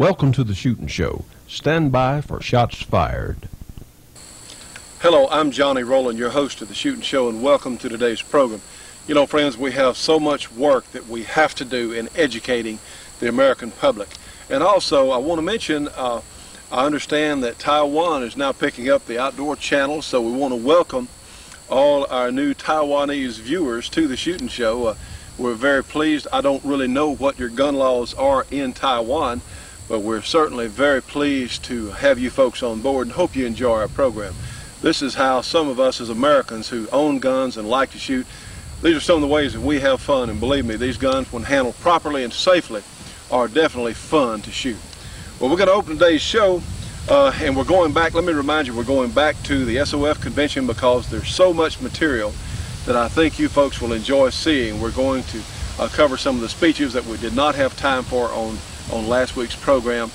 Welcome to the Shootin' Show. Stand by for shots fired. Hello, I'm Johnny Rowland, your host of the Shootin' Show, and welcome to today's program. You know, friends, we have so much work that we have to do in educating the American public. And also, I want to mention, I understand that Taiwan is now picking up the outdoor channel, so we want to welcome all our new Taiwanese viewers to the Shootin' Show. We're very pleased. I don't really know what your gun laws are in Taiwan, but we're certainly very pleased to have you folks on board and hope you enjoy our program. This is how some of us as Americans who own guns and like to shoot, these are some of the ways that we have fun, and believe me, these guns, when handled properly and safely, are definitely fun to shoot. Well, we're going to open today's show, and we're going back, let me remind you, we're going back to the SOF convention because there's so much material that I think you folks will enjoy seeing. We're going to cover some of the speeches that we did not have time for on last week's program,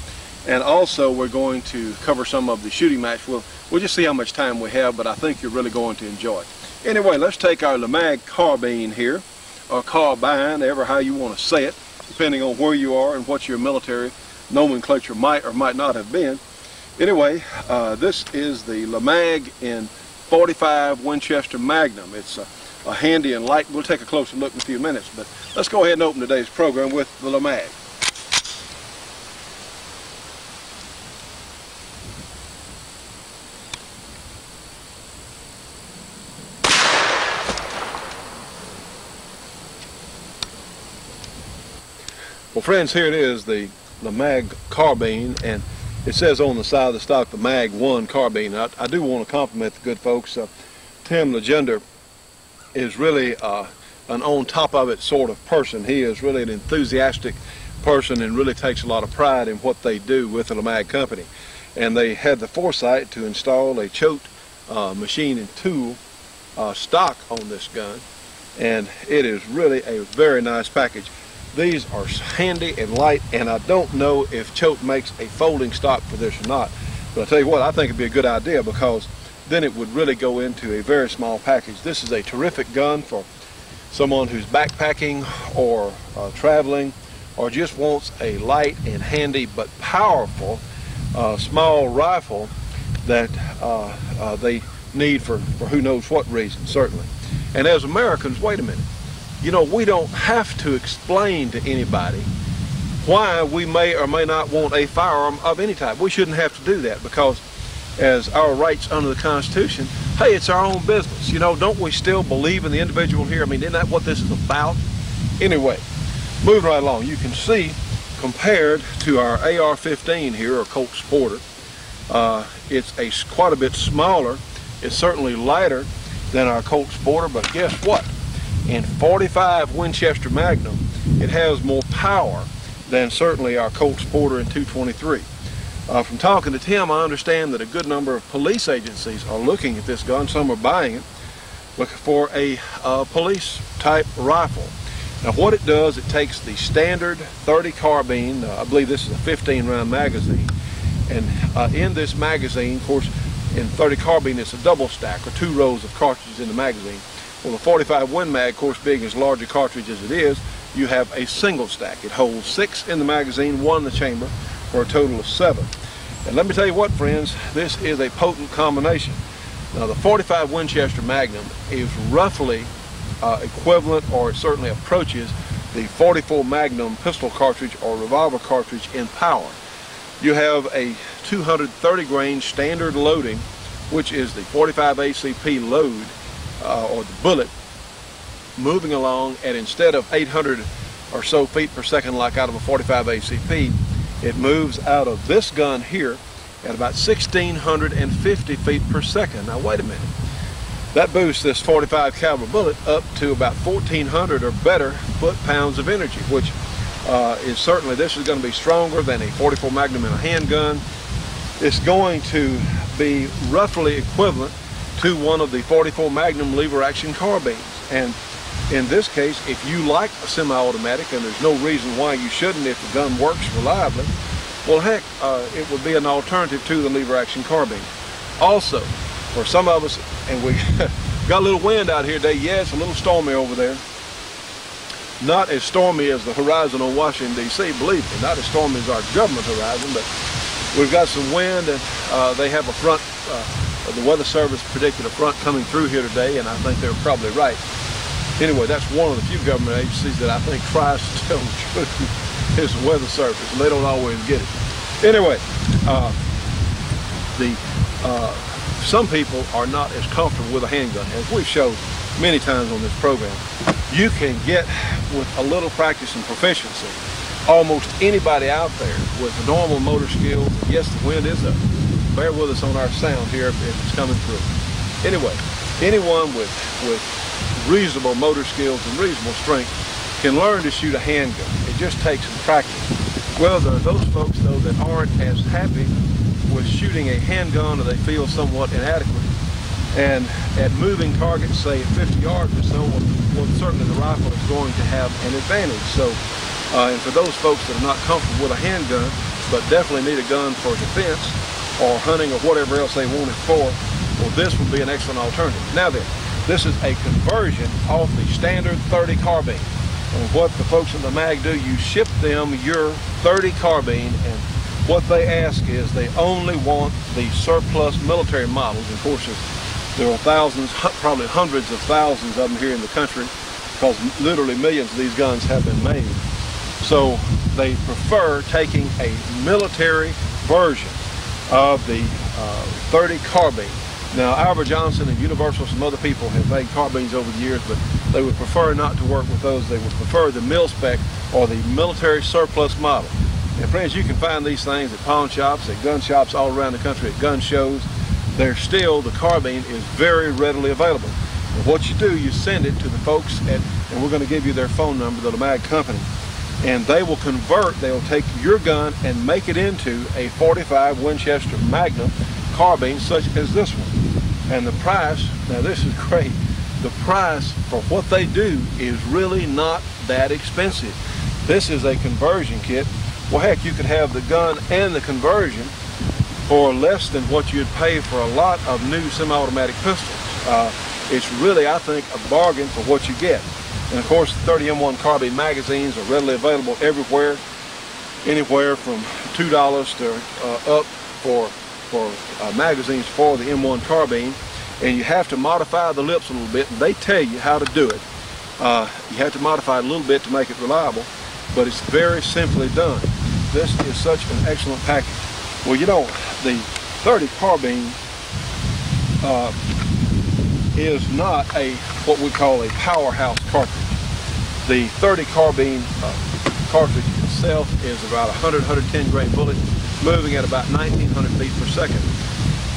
and also we're going to cover some of the shooting match. We'll just see how much time we have, but I think you're really going to enjoy it. Anyway, let's take our LeMag carbine here, or carbine, ever how you want to say it, depending on where you are and what your military nomenclature might or might not have been. Anyway, this is the LeMag in .45 Winchester Magnum. It's a handy and light. We'll take a closer look in a few minutes, but let's go ahead and open today's program with the LeMag. Well, friends, here it is, the LeMag carbine, and it says on the side of the stock, the Mag 1 carbine. I do want to compliment the good folks. Tim Legender is really an on top of it sort of person. He is really an enthusiastic person and really takes a lot of pride in what they do with the LeMag company. And they had the foresight to install a choke machine and tool stock on this gun, and it is really a very nice package. These are handy and light, and I don't know if Choate makes a folding stock for this or not. But I'll tell you what, I think it'd be a good idea, because then it would really go into a very small package. This is a terrific gun for someone who's backpacking or traveling, or just wants a light and handy but powerful small rifle that they need for who knows what reason, certainly. And as Americans, wait a minute. You know, we don't have to explain to anybody why we may or may not want a firearm of any type. We shouldn't have to do that, because as our rights under the Constitution, hey, it's our own business. You know, don't we still believe in the individual here? I mean, isn't that what this is about? Anyway, moving right along, you can see, compared to our AR-15 here, or Colt Sporter, it's quite a bit smaller. It's certainly lighter than our Colt Sporter, but guess what? In .45 Winchester Magnum, it has more power than certainly our Colt Sporter in .223. From talking to Tim, I understand that a good number of police agencies are looking at this gun. Some are buying it, looking for a police type rifle. Now what it does, it takes the standard 30 carbine, I believe this is a 15 round magazine, and in this magazine, of course, in 30 carbine, it's a double stack, or 2 rows of cartridges in the magazine. Well, the .45 Win Mag, of course, being as large a cartridge as it is, you have a single stack. It holds 6 in the magazine, 1 in the chamber, for a total of 7. And let me tell you what, friends, this is a potent combination. Now, the .45 Winchester Magnum is roughly equivalent, or it certainly approaches, the .44 Magnum pistol cartridge or revolver cartridge in power. You have a 230 grain standard loading, which is the .45 ACP load, or the bullet, moving along at, instead of 800 or so feet per second like out of a .45 ACP, it moves out of this gun here at about 1,650 feet per second. Now wait a minute, that boosts this .45 caliber bullet up to about 1,400 or better foot-pounds of energy, which is certainly, this is going to be stronger than a .44 Magnum in a handgun. It's going to be roughly equivalent to one of the .44 Magnum lever action carbines. And in this case, if you like a semi-automatic, and there's no reason why you shouldn't if the gun works reliably, well heck, it would be an alternative to the lever action carbine. Also, for some of us, and we got a little wind out here today, yeah, it's a little stormy over there. not as stormy as the horizon on Washington, D.C., believe me, not as stormy as our government horizon, but we've got some wind, and they have a front, the Weather Service predicted a front coming through here today, and I think they're probably right. Anyway, that's one of the few government agencies that I think tries to tell the truth is the Weather Service, and they don't always get it. Anyway, some people are not as comfortable with a handgun, as we've showed many times on this program. You can get, with a little practice and proficiency, almost anybody out there with the normal motor skills. And yes, the wind is up. Bear with us on our sound here if it's coming through. Anyway, anyone with reasonable motor skills and reasonable strength can learn to shoot a handgun. It just takes some practice. Well, there are those folks, though, that aren't as happy with shooting a handgun, or they feel somewhat inadequate. And at moving targets, say at 50 yards or so, well, certainly the rifle is going to have an advantage. So, and for those folks that are not comfortable with a handgun, but definitely need a gun for defense or hunting or whatever else they want it for, well, this would be an excellent alternative. Now then, this is a conversion off the standard 30 carbine. And what the folks in the mag do, you ship them your 30 carbine, and what they ask is they only want the surplus military models. Of course, there are thousands, probably hundreds of thousands of them here in the country, because literally millions of these guns have been made. So they prefer taking a military version of the 30 carbine. Now, Albert Johnson and Universal, some other people have made carbines over the years, but they would prefer not to work with those. They would prefer the mil-spec or the military surplus model. And friends, you can find these things at pawn shops, at gun shops all around the country, at gun shows. They're still, the carbine is very readily available. And what you do, you send it to the folks at, and we're going to give you their phone number, the mag company, and they will convert, they'll take your gun and make it into a 45 Winchester Magnum carbine such as this one. And the price, now this is great, the price for what they do is really not that expensive. This is a conversion kit. Well, heck, you could have the gun and the conversion for less than what you'd pay for a lot of new semi-automatic pistols. It's really, I think, a bargain for what you get. And of course, the 30 M1 carbine magazines are readily available everywhere, anywhere from $2 to up for magazines for the M1 carbine. And you have to modify the lips a little bit, and they tell you how to do it. You have to modify it a little bit to make it reliable, but it's very simply done. This is such an excellent package. Well, you know, the 30 carbine is not what we call a powerhouse cartridge. The 30 carbine cartridge itself is about 110 grain bullet, moving at about 1900 feet per second.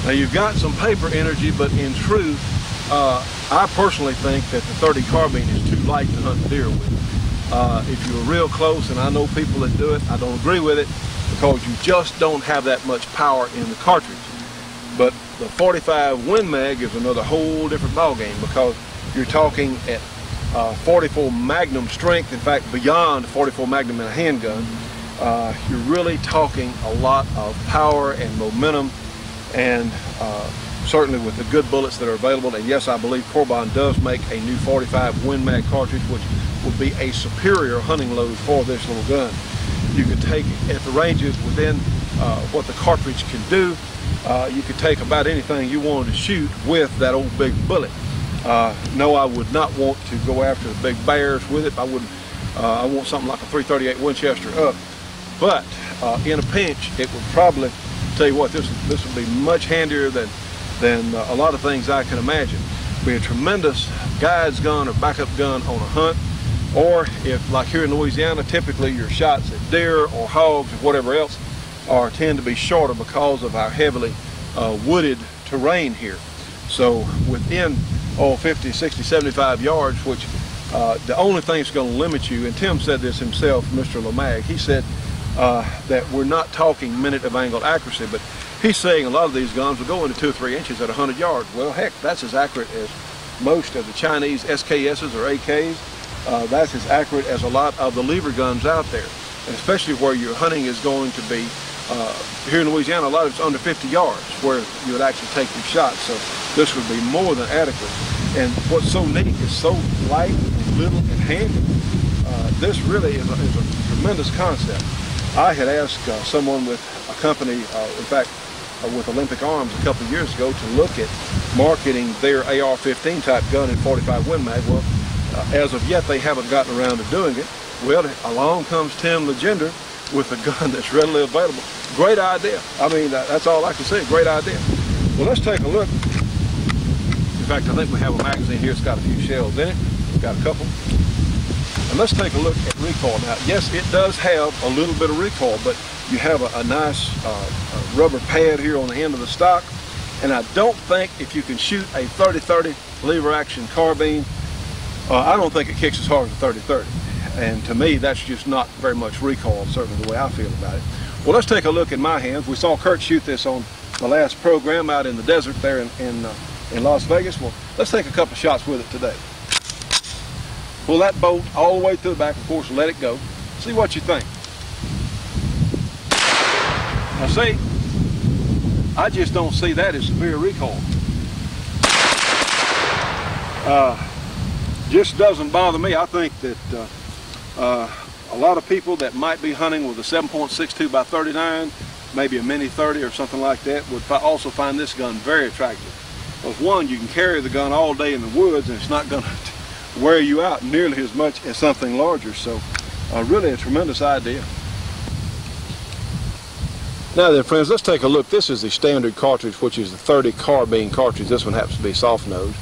Now, you've got some paper energy, but in truth, I personally think that the 30 carbine is too light to hunt deer with. If you're real close, and I know people that do it, I don't agree with it, because you just don't have that much power in the cartridge. But the 45 Win Mag is another whole different ballgame, because you're talking at 44 Magnum strength, in fact beyond 44 Magnum in a handgun. You're really talking a lot of power and momentum, and certainly with the good bullets that are available. And yes, I believe Corbon does make a new 45 Win Mag cartridge, which would be a superior hunting load for this little gun. You could take, at the ranges within what the cartridge can do, you could take about anything you wanted to shoot with that old big bullet. No, I would not want to go after the big bears with it. I want something like a 338 Winchester up. But in a pinch, it would probably, tell you what, this would be much handier than a lot of things I can imagine. Be a tremendous guide's gun or backup gun on a hunt. Or if, like here in Louisiana, typically your shots at deer or hogs or whatever else tend to be shorter because of our heavily wooded terrain here. So within 50, 60, 75 yards, which the only thing that's going to limit you, and Tim said this himself, Mr. Lamag, he said that we're not talking minute of angle accuracy, but he's saying a lot of these guns will go into 2 or 3 inches at 100 yards. Well, heck, that's as accurate as most of the Chinese SKSs or AKs. That's as accurate as a lot of the lever guns out there, and especially where your hunting is going to be. Here in Louisiana, a lot of it's under 50 yards where you would actually take your shots, so this would be more than adequate. And what's so neat is so light and little and handy. this really is a tremendous concept. I had asked someone with a company, in fact, with Olympic Arms a couple of years ago, to look at marketing their AR-15 type gun in 45 Win Mag. Well, as of yet, they haven't gotten around to doing it. Well, along comes Tim Legender with a gun that's readily available. Great idea. I mean, that's all I can say. Great idea. Well, let's take a look. In fact, I think we have a magazine here. It's got a few shells in it. We've got a couple. And let's take a look at recoil. Now, yes, it does have a little bit of recoil, but you have a nice rubber pad here on the end of the stock. And I don't think if you can shoot a 30-30 lever action carbine, I don't think it kicks as hard as a 30-30. And to me, that's just not very much recoil, certainly the way I feel about it. Well, let's take a look at my hands. We saw Kurt shoot this on the last program out in the desert there in Las Vegas. Well, let's take a couple shots with it today. Pull that bolt all the way to the back, of course, let it go. See what you think. Now see, I just don't see that as severe recoil. Just doesn't bother me. I think that a lot of people that might be hunting with a 7.62 by 39, maybe a mini 30 or something like that, would also find this gun very attractive. Because one, you can carry the gun all day in the woods and it's not going to wear you out nearly as much as something larger. So really a tremendous idea. Now then, friends, let's take a look. This is the standard cartridge, which is the 30 carbine cartridge. This one happens to be soft nose.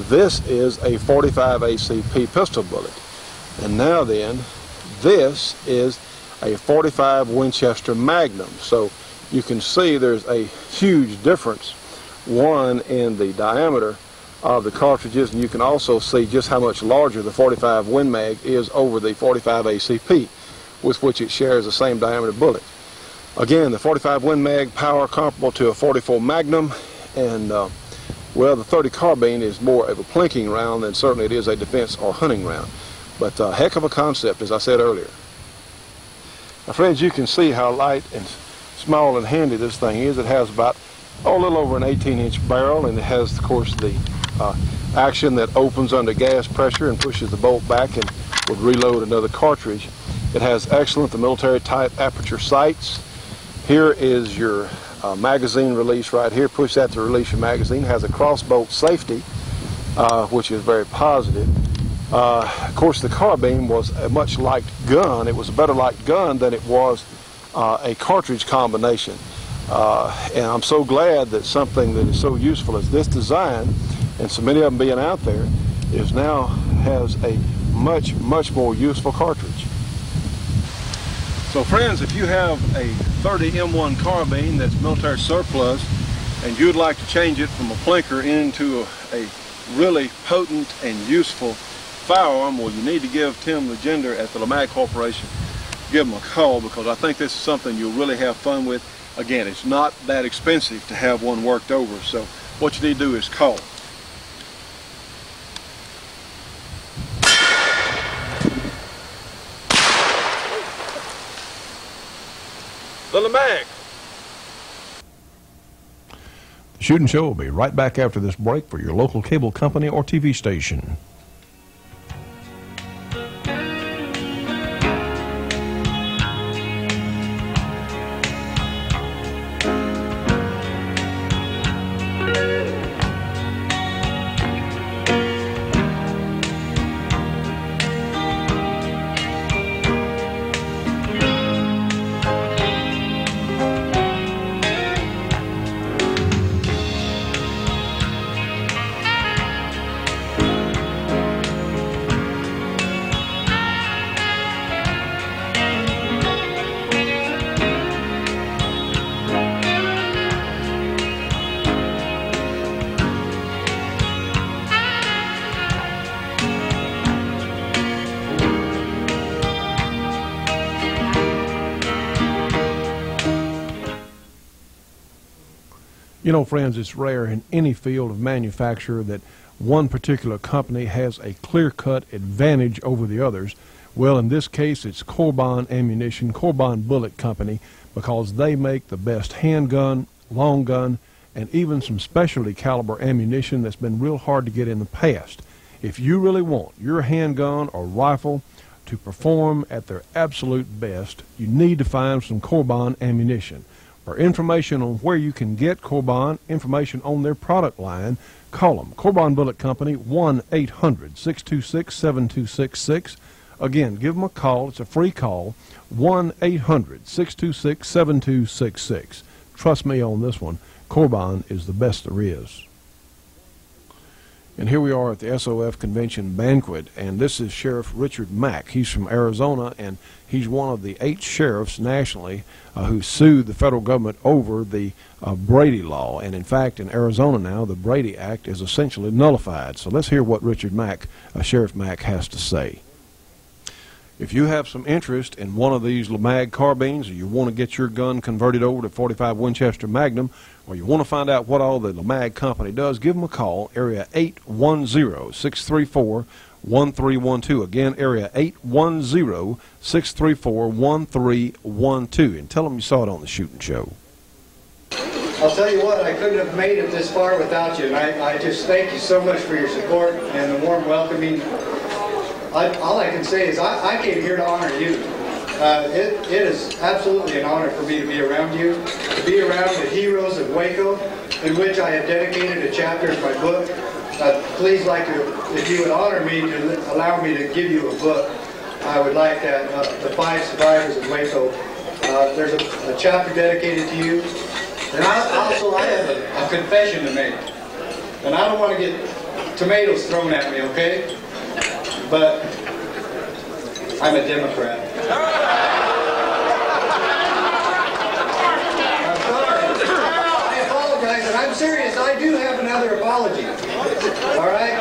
This is a 45 ACP pistol bullet. And now then, this is a 45 Winchester Magnum. So you can see there's a huge difference, one in the diameter of the cartridges, and you can also see just how much larger the 45 Win Mag is over the 45 ACP, with which it shares the same diameter bullet. Again, the 45 Win Mag power comparable to a 44 Magnum, and well, the 30 carbine is more of a plinking round than certainly it is a defense or hunting round. But a heck of a concept, as I said earlier. Now, friends, you can see how light and small and handy this thing is. It has about a little over an 18-inch barrel, and it has, of course, the action that opens under gas pressure and pushes the bolt back and would reload another cartridge. It has excellent, the military type aperture sights. Here is your magazine release right here. Push that to release your magazine. It has a crossbolt safety, which is very positive. Of course, the carbine was a much liked gun. It was a better liked gun than it was a cartridge combination. And I'm so glad that something that is so useful as this design, and so many of them being out there, is now has a much more useful cartridge. So friends, if you have a 30 M1 carbine that's military surplus and you'd like to change it from a plinker into a really potent and useful firearm, well, you need to give Tim Legender at the LeMag Corporation, give him a call, because I think this is something you'll really have fun with. Again, it's not that expensive to have one worked over, so what you need to do is call. The LeMag. The Shootin' Show will be right back after this break for your local cable company or TV station. You know, friends, it's rare in any field of manufacture that one particular company has a clear-cut advantage over the others. Well, in this case, it's Corbin Ammunition, Corbin Bullet Company, because they make the best handgun, long gun, and even some specialty caliber ammunition that's been real hard to get in the past. If you really want your handgun or rifle to perform at their absolute best, you need to find some Corbon ammunition. For information on where you can get Corbon, information on their product line, call them. Corbon Bullet Company, 1-800-626-7266. Again, give them a call. It's a free call, 1-800-626-7266. Trust me on this one. Corbon is the best there is. And here we are at the SOF Convention Banquet, and this is Sheriff Richard Mack. He's from Arizona, and he's one of the 8 sheriffs nationally who sued the federal government over the Brady Law. And in fact, in Arizona now, the Brady Act is essentially nullified. So let's hear what Richard Mack, Sheriff Mack, has to say. If you have some interest in one of these LeMag carbines, or you want to get your gun converted over to .45 Winchester Magnum, or you want to find out what all the LeMag company does, give them a call, area 810-634-1312. Again, area 810-634-1312. And tell them you saw it on the Shootin' Show. I'll tell you what, I couldn't have made it this far without you, and I just thank you so much for your support and the warm welcoming. All I can say is I came here to honor you. It is absolutely an honor for me to be around you, to be around the heroes of Waco, in which I have dedicated a chapter in my book. Please, if you would honor me to allow me to give you a book, I would like that, the 5 survivors of Waco. There's a chapter dedicated to you. And I have a confession to make. And I don't want to get tomatoes thrown at me, okay? But I'm a Democrat. I'm sorry. I apologize, and I'm serious. I do have another apology. All right?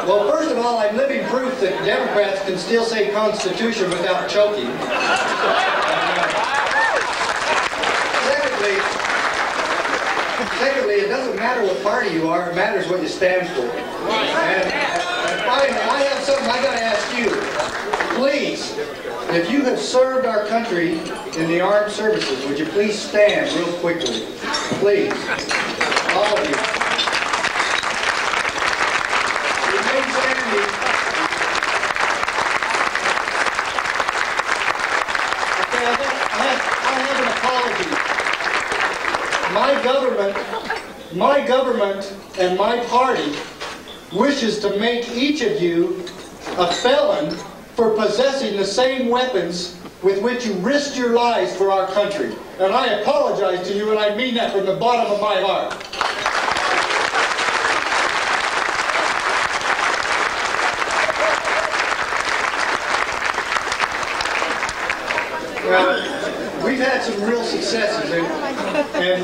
Well, first of all, I'm living proof that Democrats can still say Constitution without choking. Secondly, it doesn't matter what party you are, it matters what you stand for. And finally, I have something I got to ask you. Please, if you have served our country in the armed services, would you please stand real quickly? Please. All of you. Remain standing. Okay, I have an apology. My government and my party wishes to make each of you a felon for possessing the same weapons with which you risked your lives for our country. And I apologize to you, and I mean that from the bottom of my heart. Well, we've had some real successes, and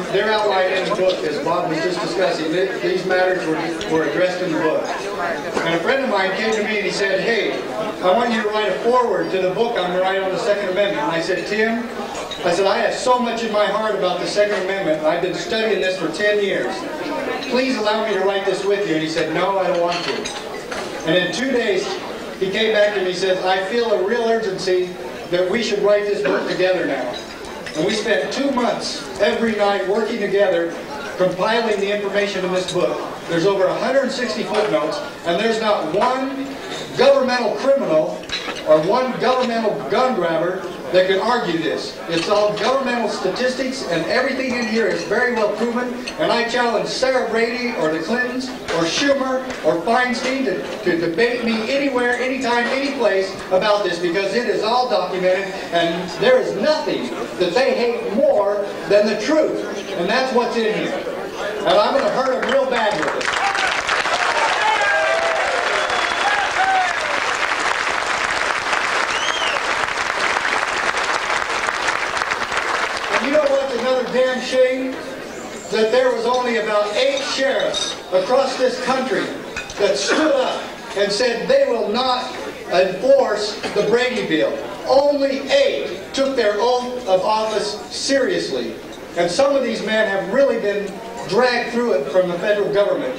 they're outlined in the book, as Bob was just discussing. These matters were addressed in the book. And a friend of mine came to me and he said, hey, I want you to write a foreword to the book I'm going to write on the Second Amendment. And I said, Tim, I have so much in my heart about the Second Amendment. I've been studying this for 10 years. Please allow me to write this with you. And he said, no, I don't want to. And in 2 days, he came back to me and said, I feel a real urgency that we should write this book together now. And we spent 2 months every night working together, compiling the information in this book. There's over 160 footnotes, and there's not one governmental criminal or one governmental gun grabber that can argue this. It's all governmental statistics, and everything in here is very well proven. And I challenge Sarah Brady or the Clintons or Schumer or Feinstein to debate me anywhere, anytime, any place about this, because it is all documented, and there is nothing that they hate more than the truth. And that's what's in here. And I'm going to hurt them real bad with it. You know what's another damn shame? That there was only about 8 sheriffs across this country that stood up and said they will not enforce the Brady Bill. Only 8 took their oath of office seriously. And some of these men have really been dragged through it from the federal government.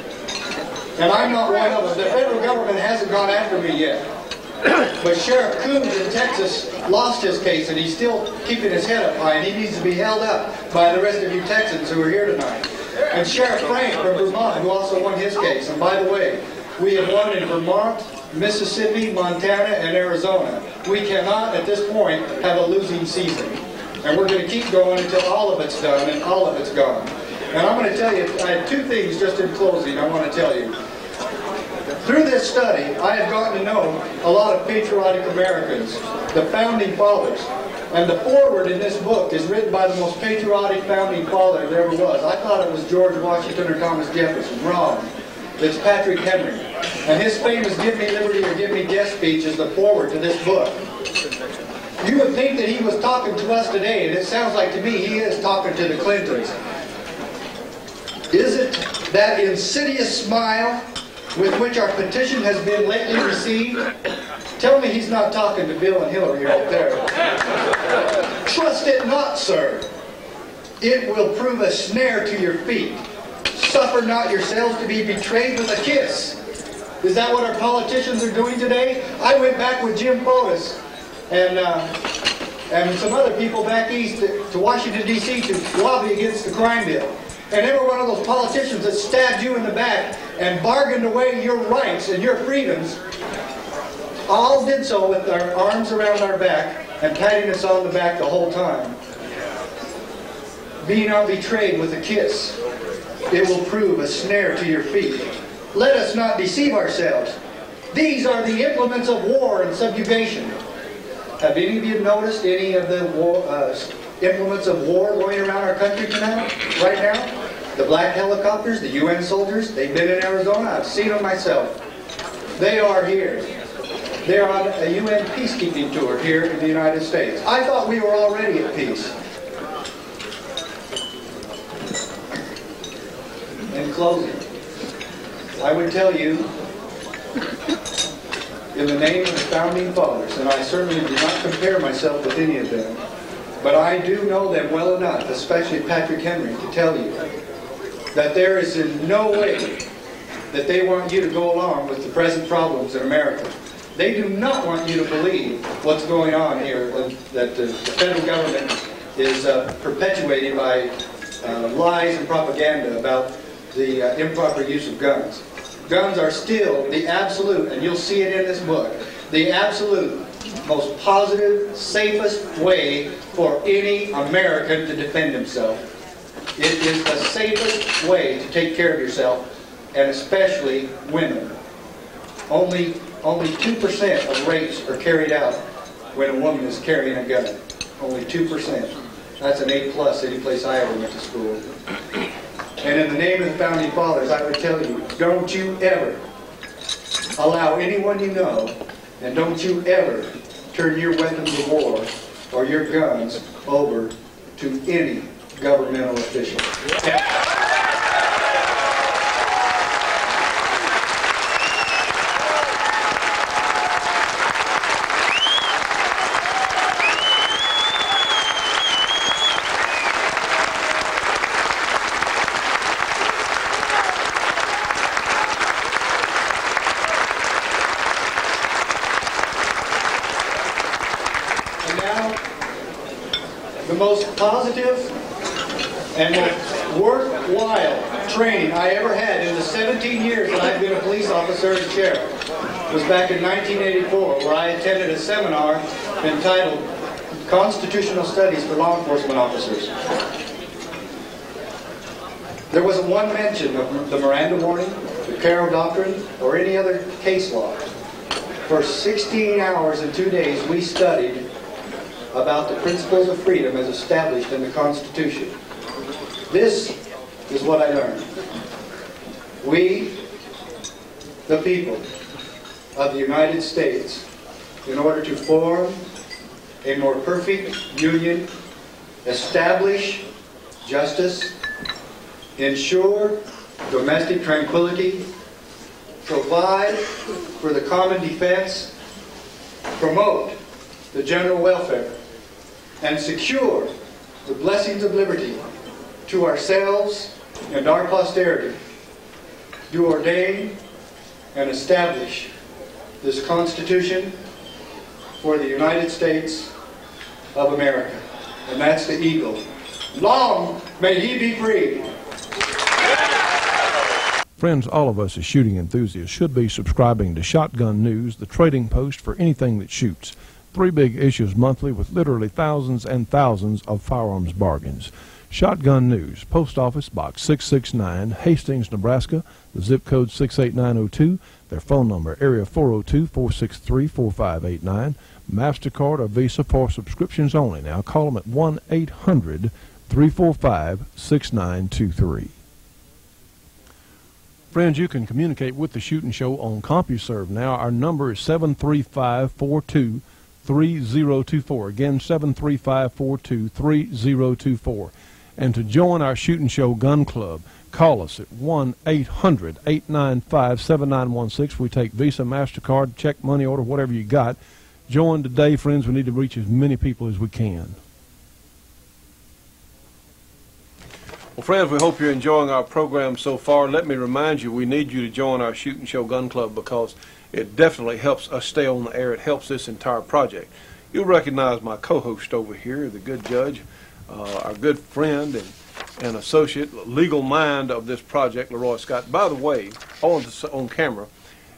And I'm not one of them. The federal government hasn't gone after me yet. But Sheriff Coons in Texas lost his case, and he's still keeping his head up high, and he needs to be held up by the rest of you Texans who are here tonight. And Sheriff Frank from Vermont, who also won his case. And by the way, we have won in Vermont, Mississippi, Montana, and Arizona. We cannot, at this point, have a losing season. And we're going to keep going until all of it's done and all of it's gone. And I'm going to tell you, I have two things just in closing I want to tell you. Through this study, I have gotten to know a lot of patriotic Americans, the founding fathers. And the foreword in this book is written by the most patriotic founding father there ever was. I thought it was George Washington or Thomas Jefferson. Wrong. It's Patrick Henry. And his famous "Give Me Liberty or Give Me Death" speech is the foreword to this book. You would think that he was talking to us today, and it sounds like to me he is talking to the Clintons. Is it that insidious smile with which our petition has been lately received? Tell me he's not talking to Bill and Hillary out there. Trust it not, sir. It will prove a snare to your feet. Suffer not yourselves to be betrayed with a kiss. Is that what our politicians are doing today? I went back with Jim Fotis and some other people back east to Washington, D.C. to lobby against the crime bill. And they were one of those politicians that stabbed you in the back and bargained away your rights and your freedoms. All did so with our arms around our back and patting us on the back the whole time. Be not betrayed with a kiss. It will prove a snare to your feet. Let us not deceive ourselves. These are the implements of war and subjugation. Have any of you noticed any of the implements of war going around our country right now? The black helicopters, the UN soldiers, they've been in Arizona. I've seen them myself. They are here. They're on a UN peacekeeping tour here in the United States. I thought we were already at peace. In closing, I would tell you, in the name of the founding fathers, and I certainly do not compare myself with any of them, but I do know them well enough, especially Patrick Henry, to tell you that there is in no way that they want you to go along with the present problems in America. They do not want you to believe what's going on here, that the federal government is perpetuating by lies and propaganda about the improper use of guns. Guns are still the absolute, and you'll see it in this book, the absolute most positive, safest way for any American to defend himself. It is the safest way to take care of yourself, and especially women. Only 2% of rapes are carried out when a woman is carrying a gun. Only 2%. That's an A+ any place I ever went to school. And in the name of the founding fathers, I would tell you, don't you ever allow anyone you know, and don't you ever turn your weapons of war or your guns over to any governmental official. The most positive and most worthwhile training I ever had in the 17 years that I've been a police officer and sheriff was back in 1984, where I attended a seminar entitled Constitutional Studies for Law Enforcement Officers. There wasn't one mention of the Miranda warning, the Carroll Doctrine, or any other case law. For 16 hours and 2 days we studied about the principles of freedom as established in the Constitution. This is what I learned. We, the people of the United States, in order to form a more perfect union, establish justice, ensure domestic tranquility, provide for the common defense, promote the general welfare, and secure the blessings of liberty to ourselves and our posterity, do ordain and establish this Constitution for the United States of America. And that's the Eagle. Long may he be free. Friends, all of us as shooting enthusiasts should be subscribing to Shotgun News, the trading post for anything that shoots. 3 big issues monthly with literally thousands and thousands of firearms bargains. Shotgun News, Post Office Box 669, Hastings, Nebraska, the zip code 68902, their phone number, area 402-463-4589, MasterCard or Visa for subscriptions only. Now call them at 1-800-345-6923. Friends, you can communicate with the Shootin' Show on CompuServe now. Our number is 735-42-3024. Again, 735-42-3024. And to join our Shootin' Show Gun Club, call us at 1-800-895-7916. We take Visa, MasterCard, check, money order, whatever you got. Join today, friends. We need to reach as many people as we can. Well, friends, we hope you're enjoying our program so far. Let me remind you, we need you to join our Shootin' Show Gun Club because it definitely helps us stay on the air. It helps this entire project. You'll recognize my co-host over here, the good judge, our good friend and associate, legal mind of this project, Leroy Scott. By the way, on camera,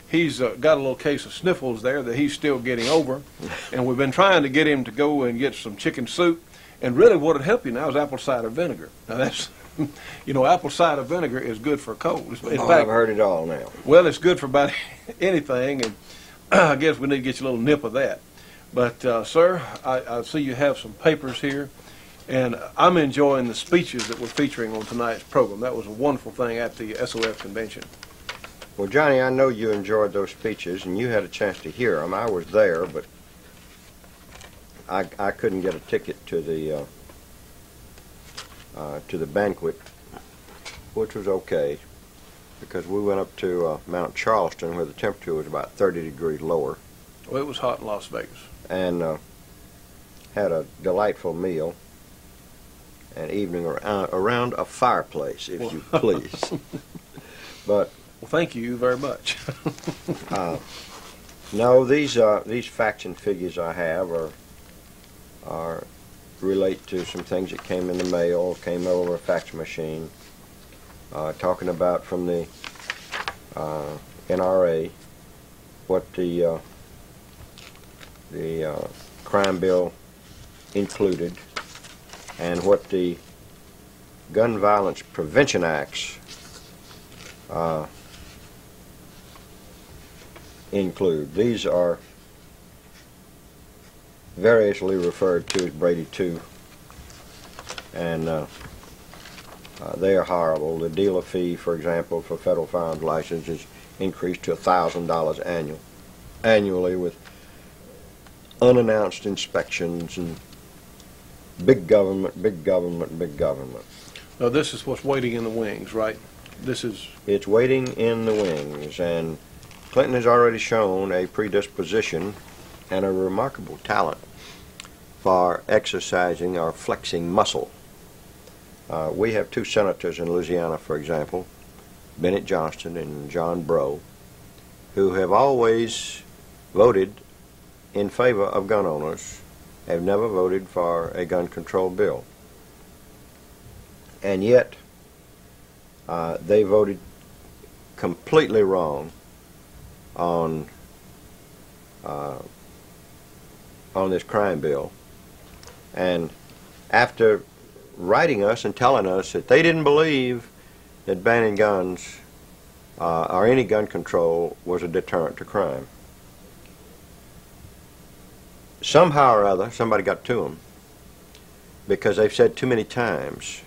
he's got a little case of sniffles there that he's still getting over, and we've been trying to get him to go and get some chicken soup. And really, what would help you now is apple cider vinegar. Now that's, you know, apple cider vinegar is good for colds. In fact, I've heard it all now. Well, it's good for about anything, and I guess we need to get you a little nip of that. But, sir, I see you have some papers here, and I'm enjoying the speeches that we're featuring on tonight's program. That was a wonderful thing at the SOF convention. Well, Johnny, I know you enjoyed those speeches, and you had a chance to hear them. I was there, but I couldn't get a ticket to the banquet, which was okay, because we went up to Mount Charleston, where the temperature was about 30 degrees lower. Well, it was hot in Las Vegas. And had a delightful meal, and evening around a fireplace, if you please. But well, thank you very much. no, these facts and figures I have are relate to some things that came in the mail, came over a fax machine, talking about from the NRA what the crime bill included and what the Gun Violence Prevention Acts include. These are variously referred to as Brady II, and they are horrible. The dealer fee, for example, for federal firearms license is increased to $1,000 annually with unannounced inspections and big government, big government, big government. Now, this is what's waiting in the wings, right? It's waiting in the wings, and Clinton has already shown a predisposition and a remarkable talent for exercising or flexing muscle. We have 2 senators in Louisiana, for example, Bennett Johnston and John Breaux, who have always voted in favor of gun owners, have never voted for a gun control bill. And yet, they voted completely wrong on this crime bill. And after writing us and telling us that they didn't believe that banning guns or any gun control was a deterrent to crime, somehow or other somebody got to them, because they've said too many times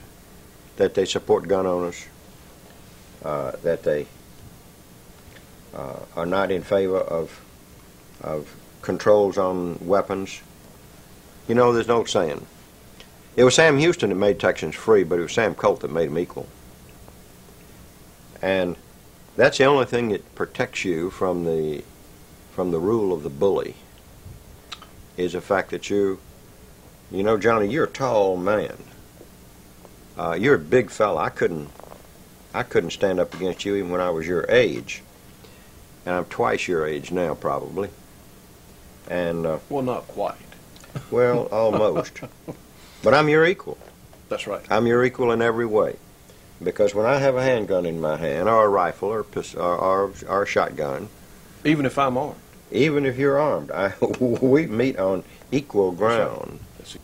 that they support gun owners, that they are not in favor of controls on weapons. You know, there's an old saying. It was Sam Houston that made Texans free, but it was Sam Colt that made them equal. And that's the only thing that protects you from the rule of the bully, is the fact that you know, Johnny, you're a tall man. You're a big fella. I couldn't stand up against you even when I was your age. And I'm twice your age now, probably. And well, not quite. Well, almost. But I'm your equal. That's right. I'm your equal in every way. Because when I have a handgun in my hand, or a rifle, or or a shotgun, Even if I'm armed. even if you're armed, we meet on equal ground. The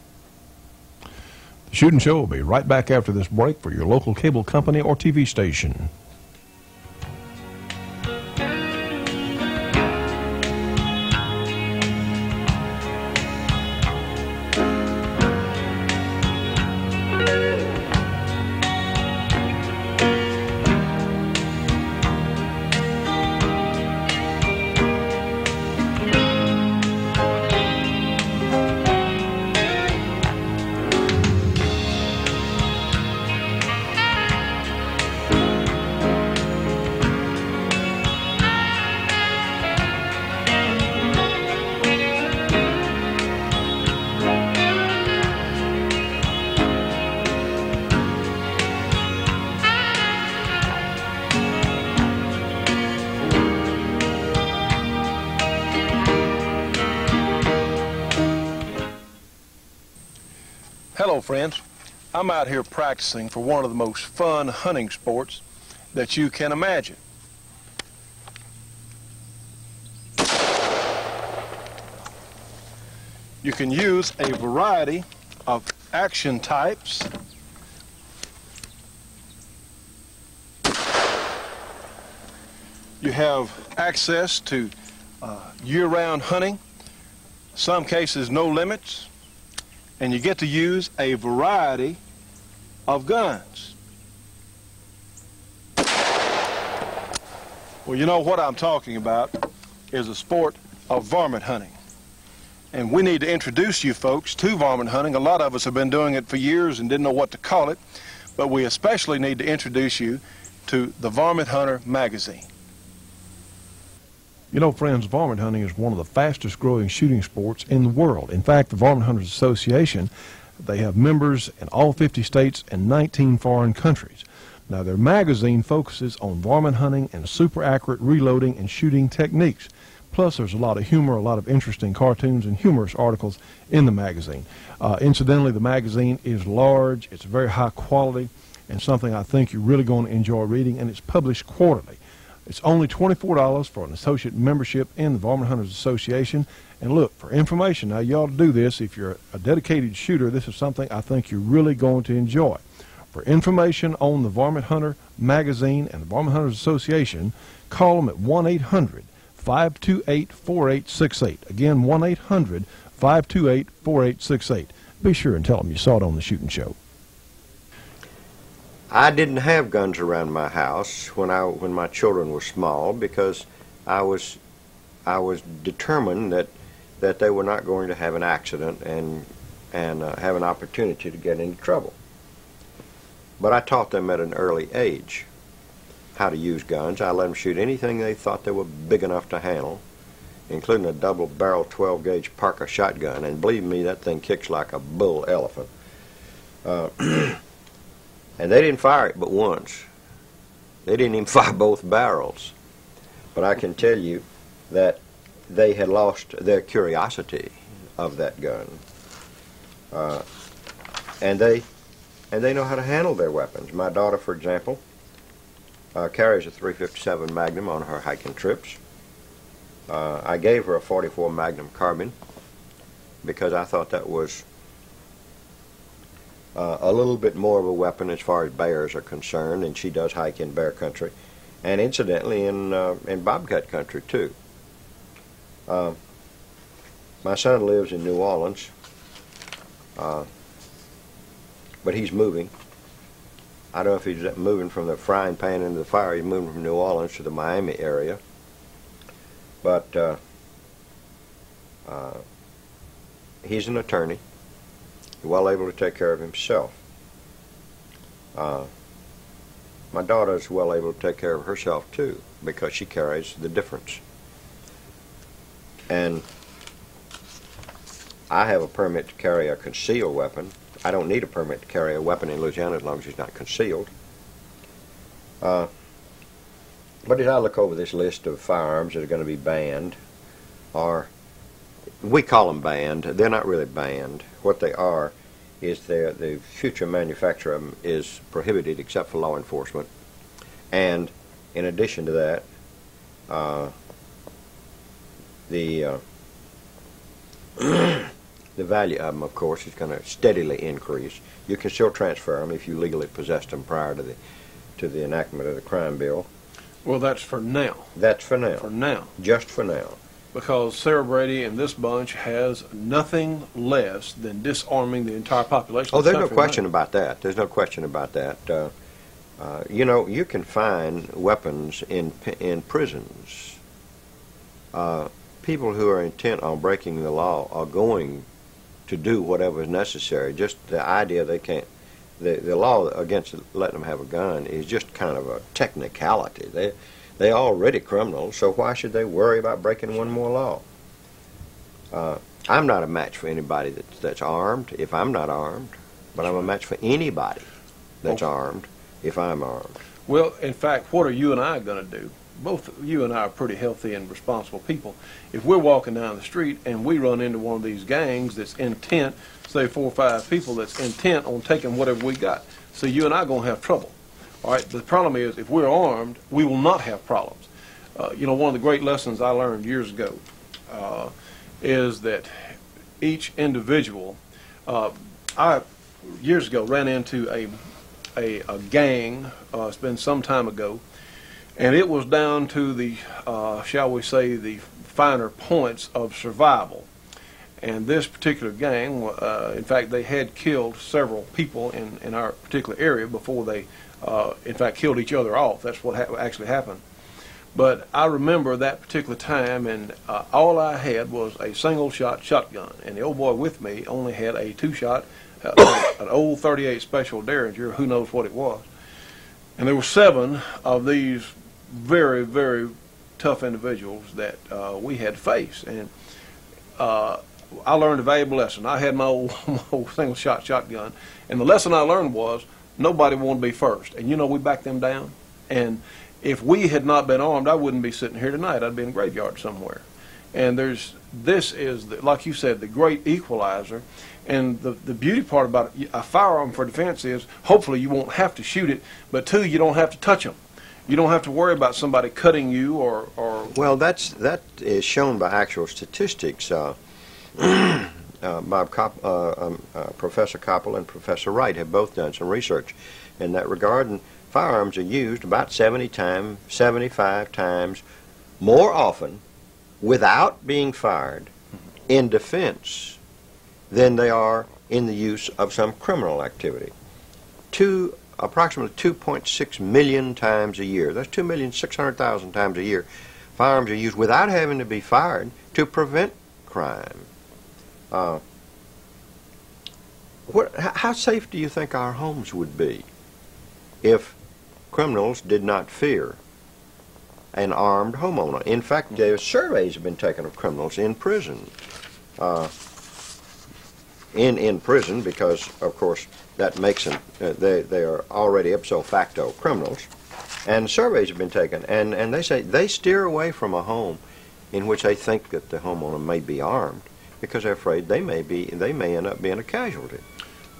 Shootin' Show will be right back after this break for your local cable company or TV station. Hello, friends. I'm out here practicing for one of the most fun hunting sports that you can imagine. You can use a variety of action types. You have access to year-round hunting, some cases no limits, and you get to use a variety of guns. Well, you know what I'm talking about is a sport of varmint hunting. And we need to introduce you folks to varmint hunting. A lot of us have been doing it for years and didn't know what to call it, but we especially need to introduce you to the Varmint Hunter magazine. You know, friends, varmint hunting is one of the fastest growing shooting sports in the world. In fact, the Varmint Hunters Association, they have members in all 50 states and 19 foreign countries. Now, their magazine focuses on varmint hunting and super accurate reloading and shooting techniques. Plus, there's a lot of humor, a lot of interesting cartoons and humorous articles in the magazine. Incidentally, the magazine is large, it's very high quality, and something I think you're really going to enjoy reading, and it's published quarterly. It's only $24 for an associate membership in the Varmint Hunters Association. And look, for information, now you ought to do this. If you're a dedicated shooter, this is something I think you're really going to enjoy. For information on the Varmint Hunter magazine and the Varmint Hunters Association, call them at 1-800-528-4868. Again, 1-800-528-4868. Be sure and tell them you saw it on the Shootin' Show. I didn't have guns around my house when my children were small because I was determined that they were not going to have an accident and have an opportunity to get into trouble. But I taught them at an early age how to use guns. I let them shoot anything they thought they were big enough to handle, including a double-barrel 12-gauge Parker shotgun. And believe me, that thing kicks like a bull elephant. And they didn't fire it but once. They didn't even fire both barrels. But I can tell you that they had lost their curiosity of that gun. And they know how to handle their weapons. My daughter, for example, carries a .357 Magnum on her hiking trips. I gave her a .44 Magnum carbine because I thought that was a little bit more of a weapon as far as bears are concerned, and she does hike in bear country, and incidentally in bobcat country too. My son lives in New Orleans, but he's moving. I don't know if he's moving from the frying pan into the fire. He's moving from New Orleans to the Miami area, but he's an attorney, well able to take care of himself. My daughter is well able to take care of herself too, because she carries the difference. And I have a permit to carry a concealed weapon. I don't need a permit to carry a weapon in Louisiana as long as it's not concealed. But as I look over this list of firearms that are going to be banned, or we call them banned, they're not really banned. What they are is the future manufacture of them is prohibited except for law enforcement. And in addition to that, the value of them, of course, is going to steadily increase. You can still transfer them if you legally possessed them prior to the enactment of the crime bill. Well, that's for now. That's for now. For now. Just for now. Because Sarah Brady and this bunch has nothing less than disarming the entire population. Oh, of the there's no country question right? about that. There's no question about that. You know, you can find weapons in prisons. People who are intent on breaking the law are going to do whatever is necessary. Just the idea they can't, the law against letting them have a gun is just kind of a technicality. They're already criminals, so why should they worry about breaking one more law? I'm not a match for anybody that's armed if I'm not armed, but I'm a match for anybody that's armed if I'm armed. Well, in fact, what are you and I going to do? Both you and I are pretty healthy and responsible people. If we're walking down the street and we run into one of these gangs that's intent, say 4 or 5 people that's intent on taking whatever we got, so you and I are going to have trouble. All right, the problem is if we're armed, we will not have problems. You know, one of the great lessons I learned years ago is that each individual, I years ago ran into a gang, it's been some time ago, and it was down to the, shall we say, the finer points of survival. And this particular gang, in fact, they had killed several people in our particular area before they, in fact, killed each other off. That's what actually happened. But I remember that particular time, and all I had was a single-shot shotgun. And the old boy with me only had a 2-shot, an old 38 Special Derringer, who knows what it was. And there were 7 of these very, very tough individuals that we had to face. And I learned a valuable lesson. I had my old single-shot shotgun, and the lesson I learned was nobody wanted to be first. And you know, we backed them down. And if we had not been armed, I wouldn't be sitting here tonight. I'd be in a graveyard somewhere. And this is, like you said, the great equalizer. And the beauty part about it, a firearm for defense is hopefully you won't have to shoot it, but 2, you don't have to touch them. You don't have to worry about somebody cutting you or Well, that is shown by actual statistics. Professor Koppel and Professor Wright have both done some research in that regard, and firearms are used about 75 times more often without being fired in defense than they are in the use of some criminal activity. Approximately 2.6 million times a year. That's 2,600,000 times a year. Firearms are used without having to be fired to prevent crime. How safe do you think our homes would be if criminals did not fear an armed homeowner? In fact, surveys have been taken of criminals in prison. In prison, because of course that makes them they are already ipso facto criminals, and surveys have been taken, and they say they steer away from a home in which they think that the homeowner may be armed because they're afraid they may end up being a casualty.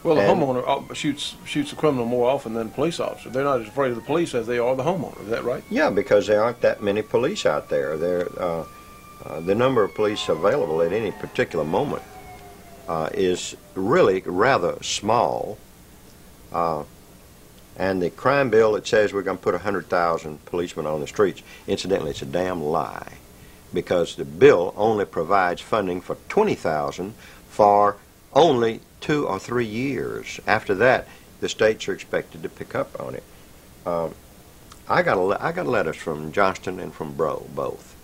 Well, the homeowner shoots a criminal more often than the police officer. They're not as afraid of the police as they are the homeowner. Is that right? Yeah, because there aren't that many police out there. The number of police available at any particular moment is really rather small. And the crime bill that says we're going to put 100,000 policemen on the streets, incidentally, it's a damn lie, because the bill only provides funding for 20,000 for only 2 or 3 years. After that, the states are expected to pick up on it. I got letters from Johnston and from Breaux, both,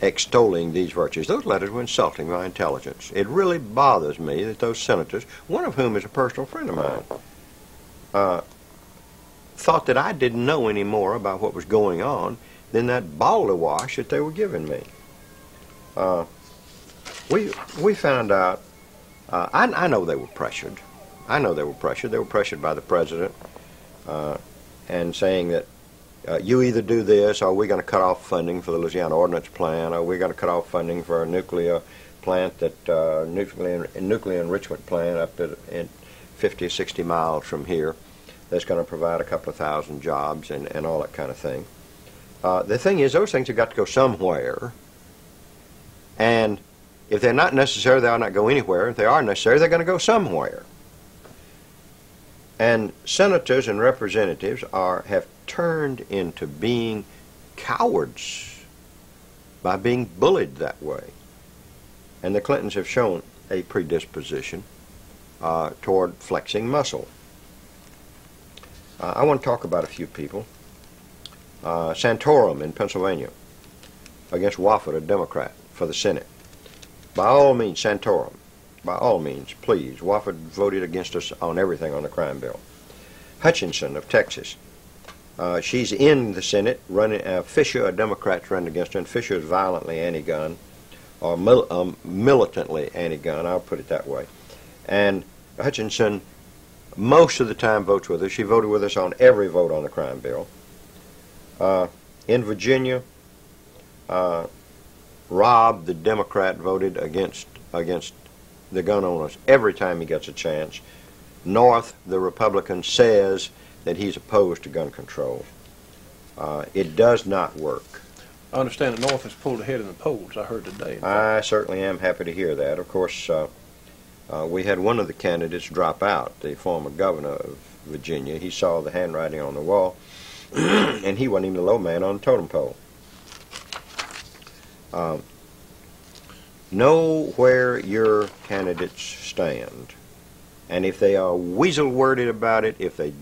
extolling these virtues. Those letters were insulting my intelligence. It really bothers me that those senators, one of whom is a personal friend of mine, thought that I didn't know any more about what was going on than that balderwash that they were giving me. We found out, I know they were pressured. I know they were pressured. They were pressured by the president and saying that you either do this or we're going to cut off funding for the Louisiana Ordnance Plan, or we're going to cut off funding for a nuclear plant, that nuclear enrichment plant up at 50 or 60 miles from here, that's going to provide a couple of thousand jobs and all that kind of thing. The thing is, those things have got to go somewhere, and if they're not necessary, they ought not go anywhere. If they are necessary, they're going to go somewhere. And senators and representatives have turned into being cowards by being bullied that way. And the Clintons have shown a predisposition toward flexing muscle. I want to talk about a few people. Santorum in Pennsylvania against Wofford, a Democrat, for the Senate. By all means, Santorum, by all means, please. Wofford voted against us on everything on the crime bill. Hutchinson of Texas. She's in the Senate, running. Fisher, a Democrat, running against her, and Fisher is violently anti-gun, or militantly anti-gun, I'll put it that way. And Hutchinson, most of the time, votes with us. She voted with us on every vote on the crime bill. In Virginia, Robb, the Democrat, voted against the gun owners every time he gets a chance. North, the Republican, says that he's opposed to gun control. It does not work. I understand that North has pulled ahead in the polls, I heard today. I certainly am happy to hear that. Of course, we had one of the candidates drop out, the former governor of Virginia. He saw the handwriting on the wall, and he wasn't even the low man on the totem pole. Know where your candidates stand, and if they are weasel-worded about it, if they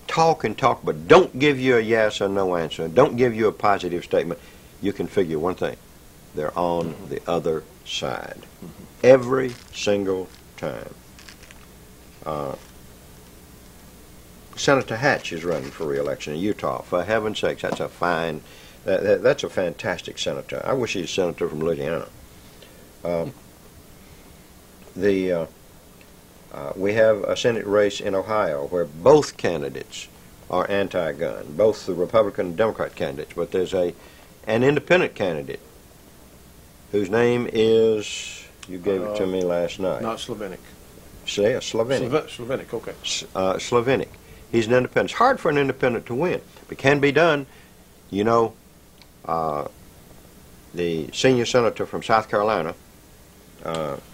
talk and talk but don't give you a yes or no answer, don't give you a positive statement, you can figure one thing: they're on the other side every single time. Senator Hatch is running for re-election in Utah. For heaven's sakes, that's a fine. That's a fantastic senator. I wish he's a senator from Louisiana. We have a Senate race in Ohio where both candidates are anti-gun, both the Republican and Democrat candidates, but there's an independent candidate whose name is, you gave it to me last night. Not Slovenic. Say, Slovenic. Slovenic, okay. Slovenic. He's an independent. It's hard for an independent to win, but it can be done. You know, the senior senator from South Carolina, Strom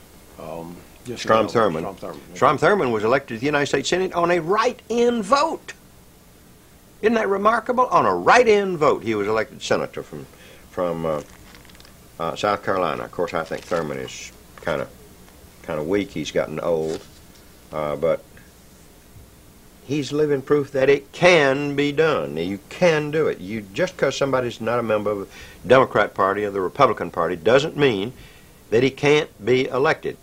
Thurmond. Strom Thurmond was elected to the United States Senate on a write-in vote. Isn't that remarkable? On a write-in vote, he was elected senator from South Carolina. Of course, I think Thurmond is kind of weak. He's gotten old, but he's living proof that it can be done. You can do it. Just because somebody's not a member of the Democrat Party or the Republican Party doesn't mean that he can't be elected.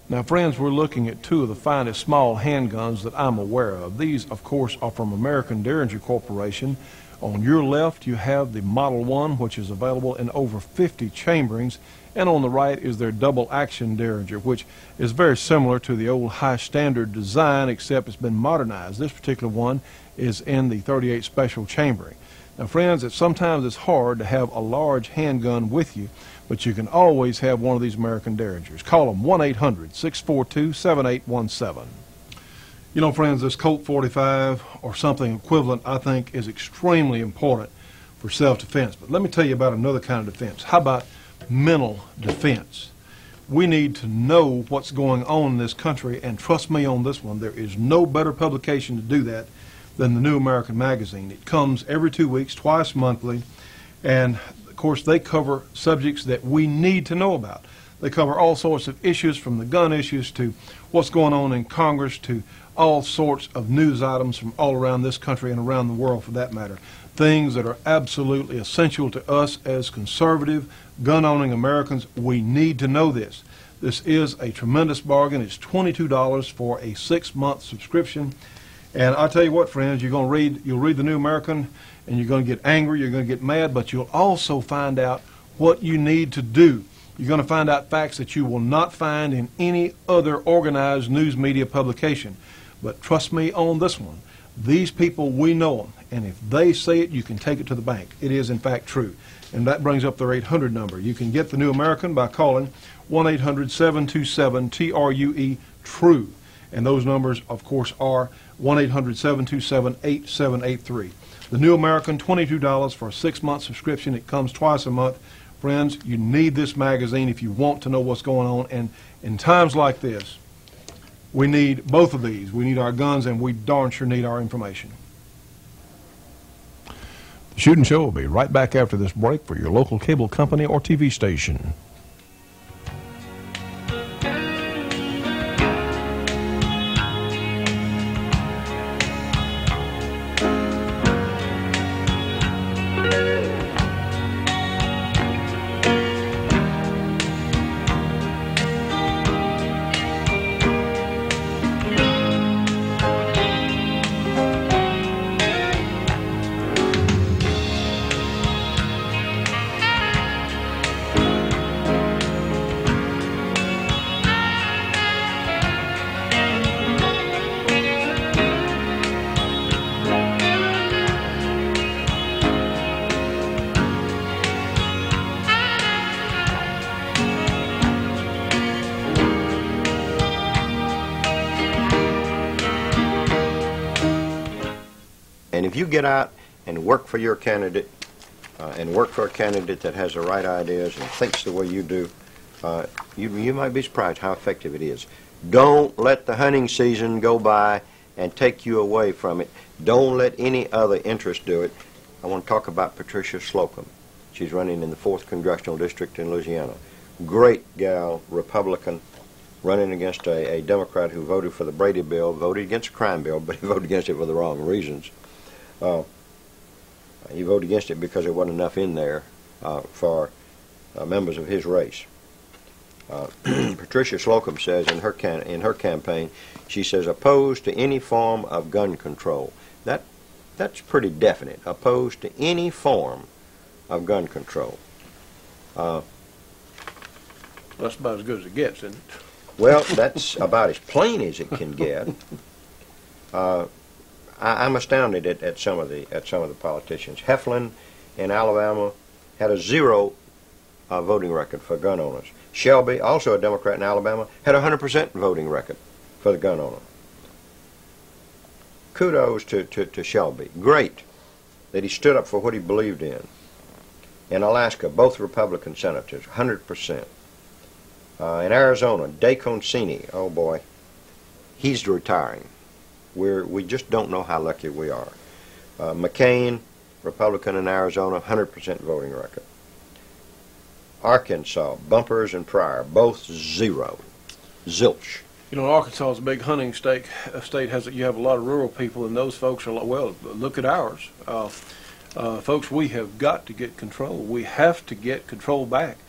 Now, friends, we're looking at two of the finest small handguns that I'm aware of. These, of course, are from American Derringer Corporation. On your left, you have the Model 1, which is available in over 50 chamberings, and on the right is their double-action Derringer, which is very similar to the old high-standard design, except it's been modernized. This particular one is in the 38 special chambering. Now, friends, sometimes it's hard to have a large handgun with you, but you can always have one of these American Derringers. Call them 1-800-642-7817. You know, friends, this Colt 45 or something equivalent, I think, is extremely important for self-defense. But let me tell you about another kind of defense. How about mental defense? We need to know what's going on in this country, and trust me on this one, there is no better publication to do that than the New American Magazine. It comes every 2 weeks, twice monthly, and of course they cover subjects that we need to know about. They cover all sorts of issues, from the gun issues to what's going on in Congress to all sorts of news items from all around this country and around the world, for that matter. Things that are absolutely essential to us as conservative, gun-owning Americans. We need to know this. This is a tremendous bargain. It's $22 for a 6-month subscription. And I'll tell you what, friends, you'll read the New American, and you're going to get angry, you're going to get mad, but you'll also find out what you need to do. You're going to find out facts that you will not find in any other organized news media publication. But trust me on this one, These people, we know them, and if they say it, you can take it to the bank. It is, in fact, true. And that brings up their 800 number. You can get the New American by calling 1-800-727-TRUE, and those numbers, of course, are 1-800-727-8783. The New American, $22 for a 6-month subscription. It comes twice a month. Friends, you need this magazine if you want to know what's going on, and in times like this, we need both of these. We need our guns, and we darn sure need our information. The Shootin' Show will be right back after this break for your local cable company or TV station. And if you get out and work for your candidate, and work for a candidate that has the right ideas and thinks the way you do, you might be surprised how effective it is. Don't let the hunting season go by and take you away from it. Don't let any other interest do it. I want to talk about Patricia Slocum. She's running in the 4th Congressional District in Louisiana. Great gal, Republican, running against a Democrat who voted for the Brady bill, voted against the crime bill, but he voted against it for the wrong reasons. He voted against it because there wasn't enough in there for members of his race. Patricia Slocum says in her campaign, she says, opposed to any form of gun control. That's pretty definite. Opposed to any form of gun control. That's about as good as it gets, isn't it? Well, that's about as plain as it can get. I'm astounded at some of the politicians. Heflin in Alabama had a 0 voting record for gun owners. Shelby, also a Democrat in Alabama, had a 100% voting record for the gun owner. Kudos to Shelby. Great that he stood up for what he believed in. In Alaska, both Republican senators, 100%. In Arizona, DeConcini, oh boy, he's retiring. We just don't know how lucky we are. McCain, Republican in Arizona, 100% voting record. Arkansas, Bumpers and Pryor, both 0. Zilch. You know, Arkansas is a big hunting state. You have a lot of rural people, and those folks are like, well, look at ours. Folks, we have got to get control. We have to get control back.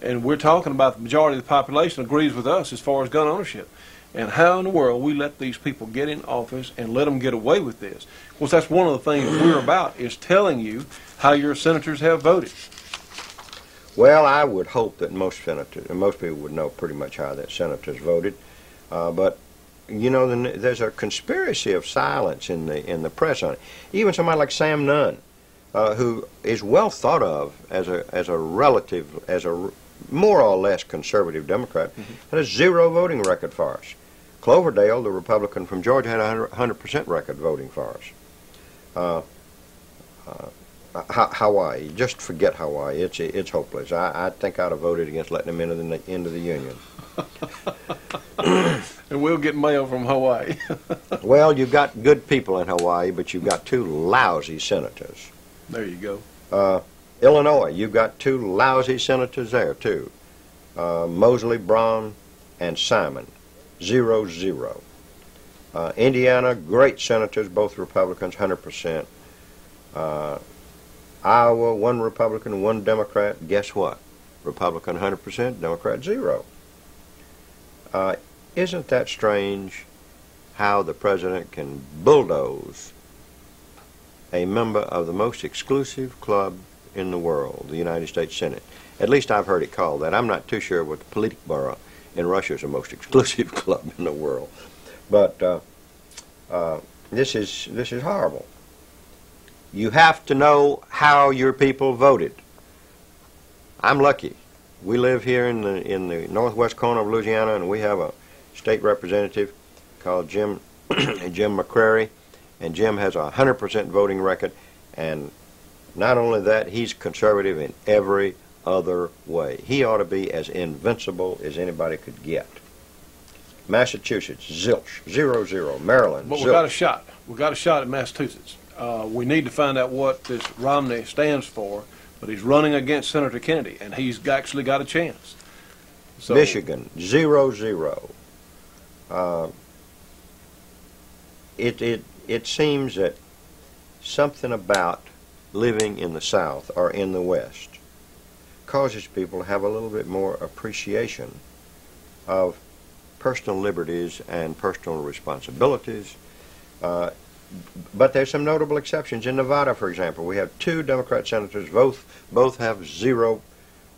And we're talking about the majority of the population agrees with us as far as gun ownership. And how in the world we let these people get in office and let them get away with this? Of course, that's one of the things we're about, is telling you how your senators have voted. Well, I would hope that most senators, and most people would know pretty much how that senators voted. But, you know, there's a conspiracy of silence in the press on it. Even somebody like Sam Nunn, who is well thought of as a more or less conservative Democrat, had a 0 voting record for us. Cloverdale, the Republican from Georgia, had a 100% record voting for us. Hawaii, just forget Hawaii. It's hopeless. I think I'd have voted against letting them into the Union. And we'll get mail from Hawaii. Well, you've got good people in Hawaii, but you've got 2 lousy senators. There you go. Illinois, you've got 2 lousy senators there, too. Mosley, Braun, and Simon, 0-0. Indiana, great senators, both Republicans, 100%. Iowa, 1 Republican, 1 Democrat. Guess what? Republican 100%, Democrat 0. Isn't that strange how the president can bulldoze a member of the most exclusive club in the world, the United States Senate? At least I've heard it called that. I'm not too sure what the Politburo in Russia is the most exclusive club in the world. But this is horrible. You have to know how your people voted. I'm lucky. We live here in the northwest corner of Louisiana, and we have a state representative called Jim McCrary, and Jim has a 100% voting record, and not only that, he's conservative in every other way. He ought to be as invincible as anybody could get. Massachusetts, zilch, 0-0. Maryland, But zilch. we got a shot. We got a shot at Massachusetts. We need to find out what this Romney stands for, but he's running against Senator Kennedy, and he's actually got a chance. So, Michigan, 0-0. It seems that something about living in the South or in the West causes people to have a little bit more appreciation of personal liberties and personal responsibilities. But there's some notable exceptions. In Nevada, for example, we have 2 Democrat senators, both have 0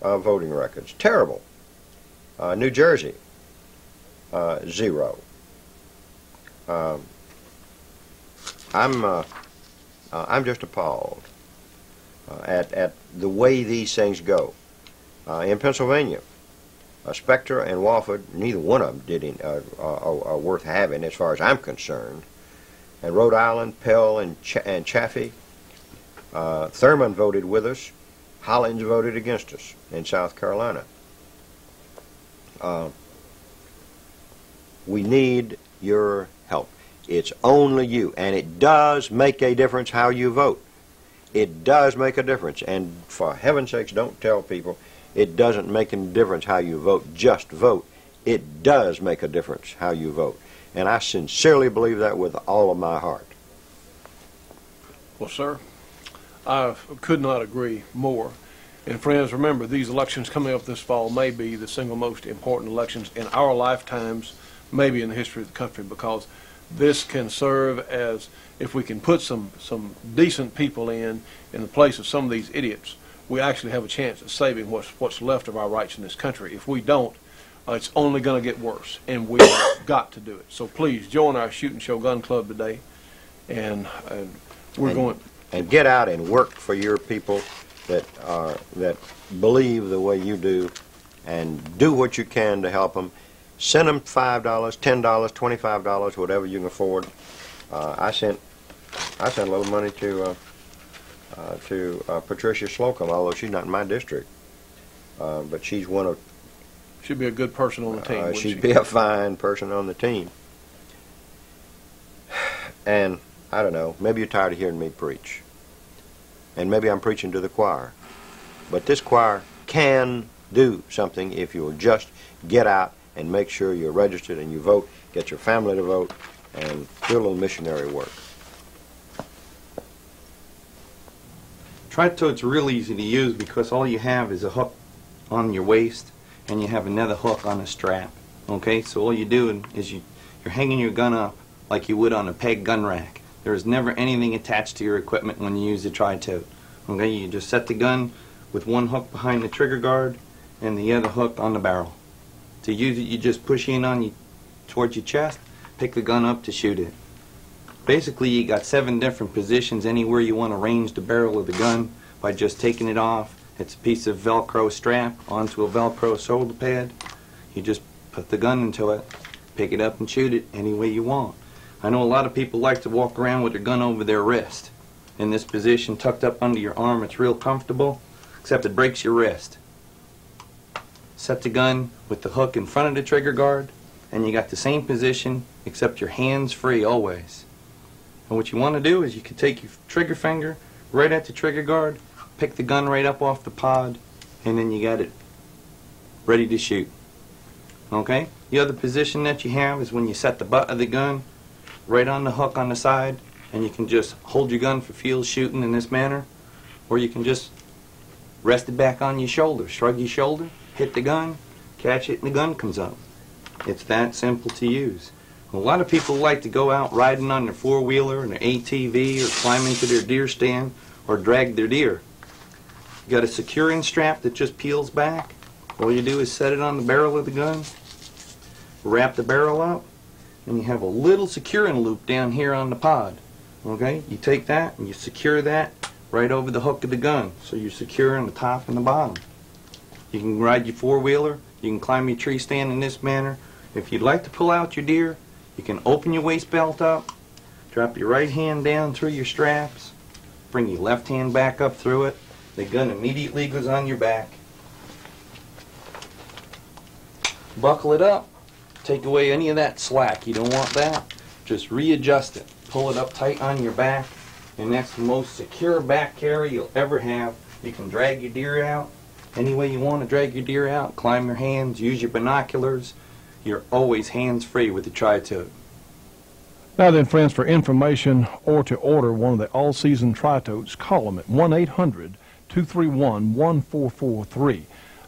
voting records. Terrible. New Jersey, 0. I'm just appalled at the way these things go. In Pennsylvania, Specter and Wofford, neither one of them are worth having as far as I'm concerned. And Rhode Island, Pell and Chaffee, Thurman voted with us. Hollins voted against us in South Carolina. We need your help. It's only you, and it does make a difference how you vote. It does make a difference, and for heaven's sakes, don't tell people it doesn't make any difference how you vote. Just vote. It does make a difference how you vote, and I sincerely believe that with all of my heart. well, sir, I could not agree more. And friends, remember, these elections coming up this fall may be the single most important elections in our lifetimes, maybe in the history of the country, because this can serve as, if we can put some decent people in the place of some of these idiots, we actually have a chance of saving what's left of our rights in this country. If we don't, it's only going to get worse, and we've got to do it. So please join our Shoot and Show Gun Club today, and we're going. And get out and work for your people that believe the way you do, and do what you can to help them. Send them $5, $10, $25, whatever you can afford. I sent a little money to Patricia Slocum, although she's not in my district, but she's one of. She'd be a good person on the team. Wouldn't She'd she? be a fine person on the team. And I don't know, maybe you're tired of hearing me preach, and maybe I'm preaching to the choir, but this choir can do something if you'll just get out and make sure you're registered and you vote, get your family to vote, and do a little missionary work. Tri-tote's real easy to use because all you have is a hook on your waist and you have another hook on a strap. Okay, so all you're doing is you're hanging your gun up like you would on a peg gun rack. There is never anything attached to your equipment when you use the tri-tote. Okay, you just set the gun with one hook behind the trigger guard and the other hook on the barrel. To use it, you just push in on towards your chest, pick the gun up to shoot it. Basically, you got 7 different positions anywhere you want to range the barrel of the gun by just taking it off. It's a piece of Velcro strap onto a Velcro shoulder pad. You just put the gun into it, pick it up and shoot it any way you want. I know a lot of people like to walk around with their gun over their wrist. In this position, tucked up under your arm, it's real comfortable, except it breaks your wrist. Set the gun with the hook in front of the trigger guard, and you got the same position, except your hands free always. And what you want to do is you can take your trigger finger right at the trigger guard, pick the gun right up off the pod, and then you got it ready to shoot. Okay? The other position that you have is when you set the butt of the gun right on the hook on the side, and you can just hold your gun for field shooting in this manner, or you can just rest it back on your shoulder, shrug your shoulder, hit the gun, catch it, and the gun comes up. It's that simple to use. A lot of people like to go out riding on their four-wheeler and their ATV, or climb into their deer stand, or drag their deer. You got a securing strap that just peels back. All you do is set it on the barrel of the gun, wrap the barrel up, and you have a little securing loop down here on the pod. Okay, you take that and you secure that right over the hook of the gun, so you're securing the top and the bottom. You can ride your four-wheeler, you can climb your tree stand in this manner. If you'd like to pull out your deer, you can open your waist belt up, drop your right hand down through your straps, bring your left hand back up through it. The gun immediately goes on your back. Buckle it up, take away any of that slack. You don't want that. Just readjust it. Pull it up tight on your back, and that's the most secure back carry you'll ever have. You can drag your deer out any way you want to drag your deer out. Climb your hands, use your binoculars. You're always hands-free with the tri-tote. Now then, friends, for information or to order one of the all-season tri-totes, call them at 1-800-231-1443.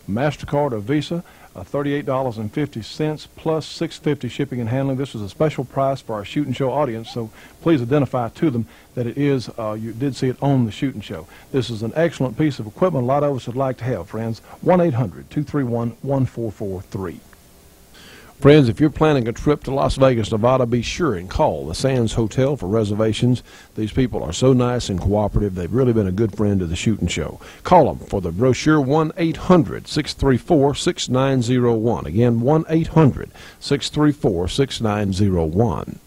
MasterCard or Visa, $38.50 plus $6.50 shipping and handling. This is a special price for our Shootin' Show audience, so please identify to them that it is, you did see it on the Shootin' Show. This is an excellent piece of equipment a lot of us would like to have, friends. 1-800-231-1443. Friends, if you're planning a trip to Las Vegas, Nevada, be sure and call the Sands Hotel for reservations. These people are so nice and cooperative. They've really been a good friend to the Shootin' Show. Call them for the brochure, 1-800-634-6901. Again, 1-800-634-6901.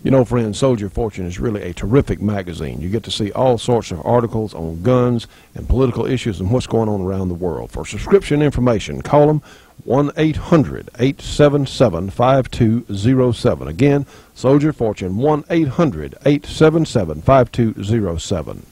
You know, friends, Soldier Fortune is really a terrific magazine. You get to see all sorts of articles on guns and political issues and what's going on around the world. For subscription information, call them 1-800-877-5207. Again, Soldier Fortune, 1-800-877-5207.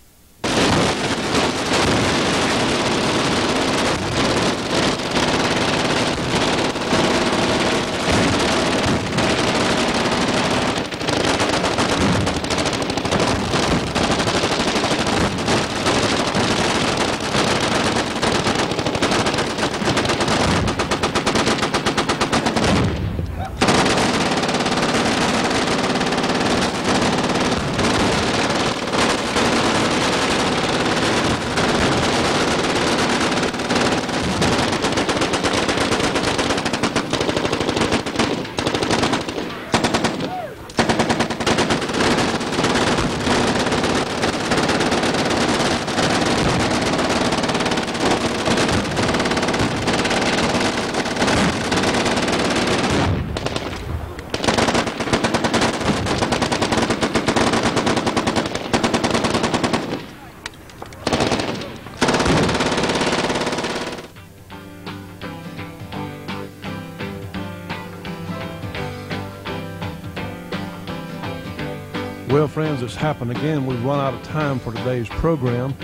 Well, friends, it's happened again. We've run out of time for today's program.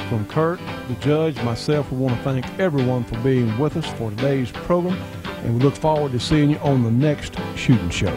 From Kurt, the judge, myself, we want to thank everyone for being with us for today's program, and we look forward to seeing you on the next Shootin' Show.